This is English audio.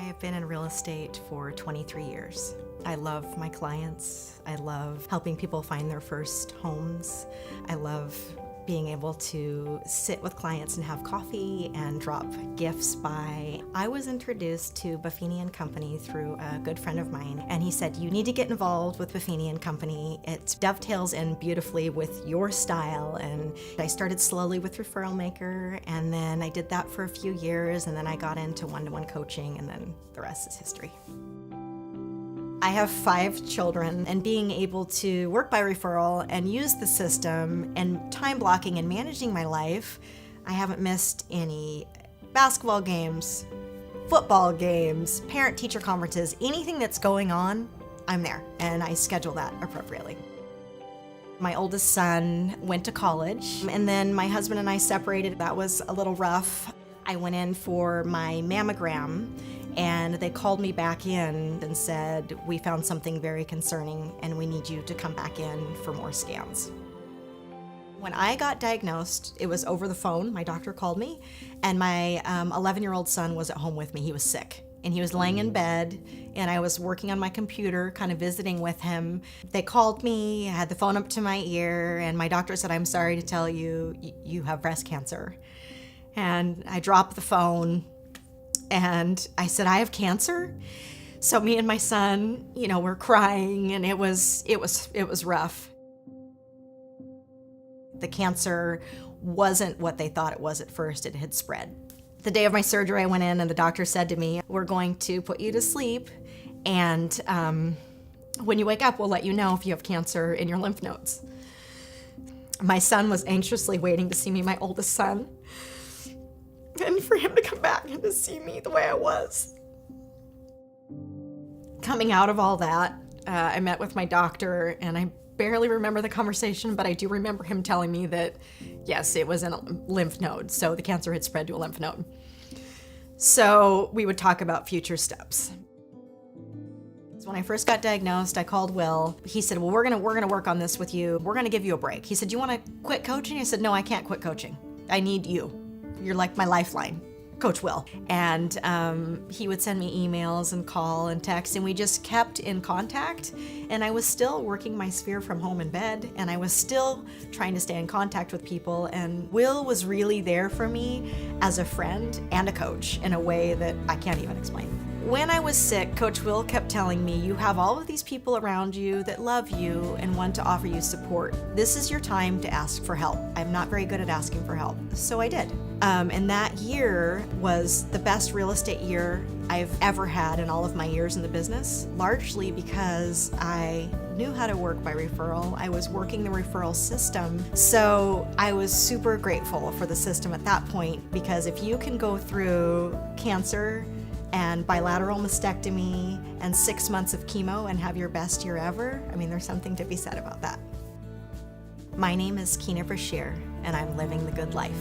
have been in real estate for 23 years. I love my clients. I love helping people find their first homes. I love being able to sit with clients and have coffee and drop gifts by. I was introduced to Buffini Company through a good friend of mine, and he said, you need to get involved with Buffini Company. It dovetails in beautifully with your style. And I started slowly with Referral Maker, and then I did that for a few years, and then I got into one-to-one coaching, and then the rest is history. I have 5 children, and being able to work by referral and use the system and time blocking and managing my life, I haven't missed any basketball games, football games, parent-teacher conferences, anything that's going on, I'm there, and I schedule that appropriately. My oldest son went to college, and then my husband and I separated. That was a little rough. I went in for my mammogram, and they called me back in and said, we found something very concerning and we need you to come back in for more scans. When I got diagnosed, it was over the phone. My doctor called me, and my 11-year-old son was at home with me. He was sick, and he was laying in bed, and I was working on my computer, kind of visiting with him. They called me, I had the phone up to my ear, and my doctor said, I'm sorry to tell you, you have breast cancer. And I dropped the phone, and I said, I have cancer? So me and my son, were crying, and it was rough. The cancer wasn't what they thought it was at first. It had spread. The day of my surgery, I went in, and the doctor said to me, we're going to put you to sleep, and when you wake up, we'll let you know if you have cancer in your lymph nodes. My son was anxiously waiting to see me, my oldest son, and for him to come back and to see me the way I was. Coming out of all that, I met with my doctor, and I barely remember the conversation, but I do remember him telling me that, yes, it was in a lymph node, so the cancer had spread to a lymph node. So we would talk about future steps. So when I first got diagnosed, I called Will. He said, well, we're gonna work on this with you. We're gonna give you a break. He said, do you wanna quit coaching? I said, no, I can't quit coaching. I need you. You're like my lifeline, Coach Will. And he would send me emails and call and text, and we just kept in contact. And I was still working my sphere from home in bed, and I was still trying to stay in contact with people. And Will was really there for me as a friend and a coach in a way that I can't even explain. When I was sick, Coach Will kept telling me, you have all of these people around you that love you and want to offer you support. This is your time to ask for help. I'm not very good at asking for help, so I did. And that year was the best real estate year I've ever had in all of my years in the business, largely because I knew how to work by referral. I was working the referral system. So I was super grateful for the system at that point, because if you can go through cancer and bilateral mastectomy and 6 months of chemo and have your best year ever, there's something to be said about that. My name is Kena Brashear, and I'm living the good life.